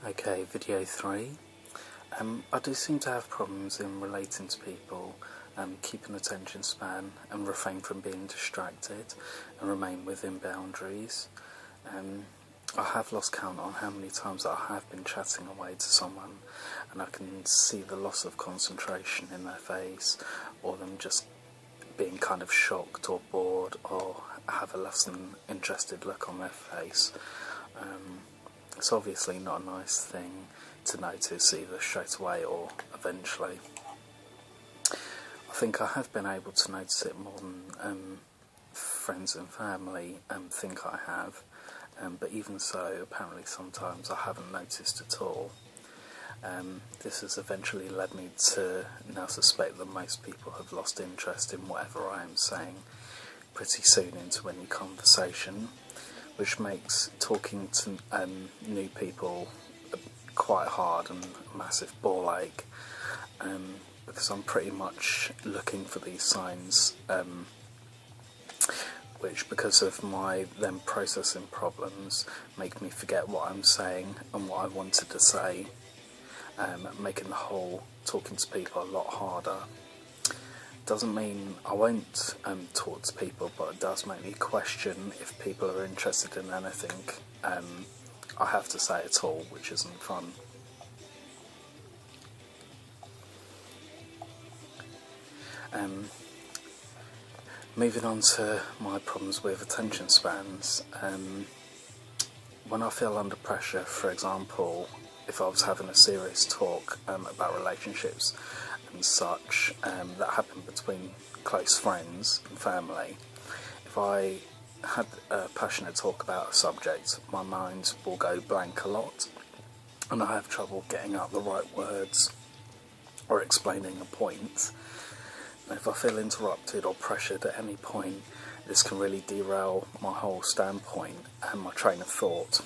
Okay, video 3. I do seem to have problems in relating to people, keep an attention span and refrain from being distracted and remain within boundaries. I have lost count on how many times I have been chatting away to someone and I can see the loss of concentration in their face, or them just being kind of shocked or bored or have a less than interested look on their face. It's obviously not a nice thing to notice either straight away or eventually. I think I have been able to notice it more than friends and family think I have, but even so, apparently sometimes I haven't noticed at all. This has eventually led me to now suspect that most people have lost interest in whatever I am saying pretty soon into any conversation, which makes talking to new people quite hard and a massive ball ache, because I'm pretty much looking for these signs, which, because of my then processing problems, make me forget what I'm saying and what I wanted to say, making the whole talking to people a lot harder. Doesn't mean I won't talk to people, but it does make me question if people are interested in anything I have to say at all, which isn't fun. Moving on to my problems with attention spans. When I feel under pressure, for example, if I was having a serious talk about relationships and such that happen between close friends and family, if I had a passionate talk about a subject, my mind will go blank a lot and I have trouble getting out the right words or explaining a point. And if I feel interrupted or pressured at any point, this can really derail my whole standpoint and my train of thought.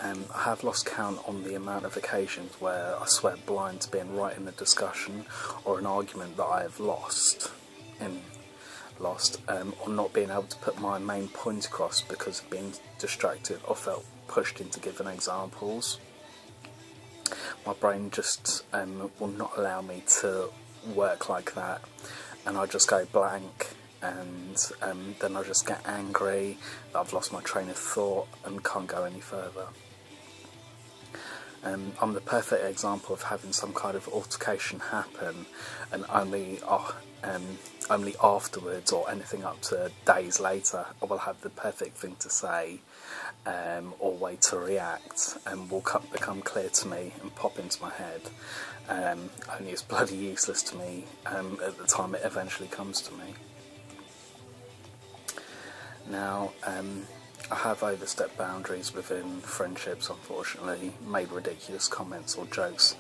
I have lost count on the amount of occasions where I swear blind to being right in a discussion or an argument that I have lost, or not being able to put my main point across because of being distracted or felt pushed into giving examples. My brain just will not allow me to work like that, and I just go blank, and then I just get angry that I've lost my train of thought and can't go any further. I'm the perfect example of having some kind of altercation happen, and only afterwards, or anything up to days later, I will have the perfect thing to say or way to react, and will become clear to me and pop into my head. Only it's bloody useless to me at the time it eventually comes to me. Now, I have overstepped boundaries within friendships, unfortunately, made ridiculous comments or jokes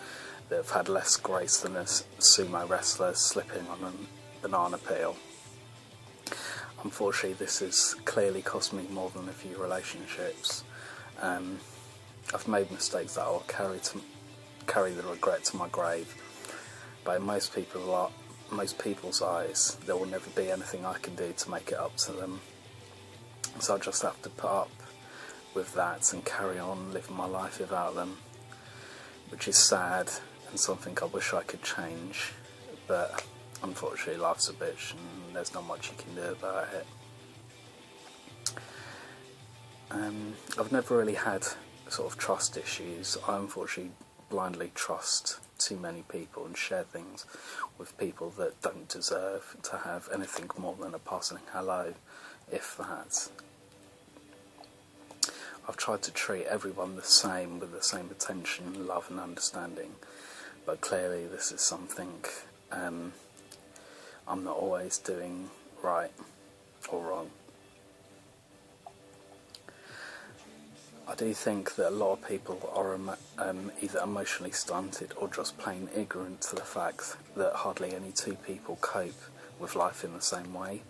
that have had less grace than a sumo wrestler slipping on a banana peel. Unfortunately, this has clearly cost me more than a few relationships. I've made mistakes that I'll carry the regret to my grave, but in most people's eyes, there will never be anything I can do to make it up to them. So I just have to put up with that and carry on living my life without them, which is sad and something I wish I could change, but unfortunately life's a bitch and there's not much you can do about it. I've never really had sort of trust issues. I unfortunately blindly trust too many people and share things with people that don't deserve to have anything more than a passing hello, if that. I've tried to treat everyone the same, with the same attention, love and understanding, but clearly this is something I'm not always doing right or wrong. I do think that a lot of people are either emotionally stunted or just plain ignorant to the fact that hardly any two people cope with life in the same way.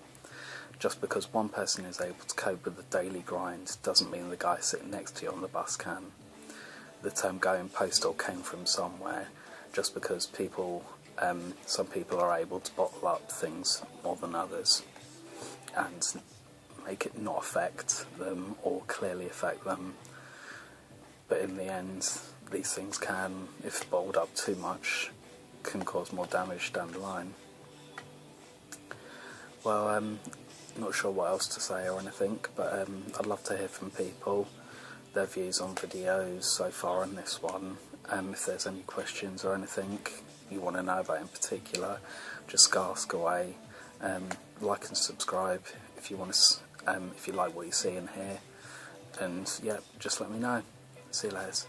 Just because one person is able to cope with the daily grind doesn't mean the guy sitting next to you on the bus can. The term going postal came from somewhere, just because some people are able to bottle up things more than others and make it not affect them or clearly affect them. but in the end, these things can, if bottled up too much, can cause more damage down the line. Well, not sure what else to say or anything, but I'd love to hear from people, their views on videos so far on this one. If there's any questions or anything you want to know about in particular, just ask away. Like and subscribe if you want to, if you like what you see and hear, and yeah, just let me know. See you later.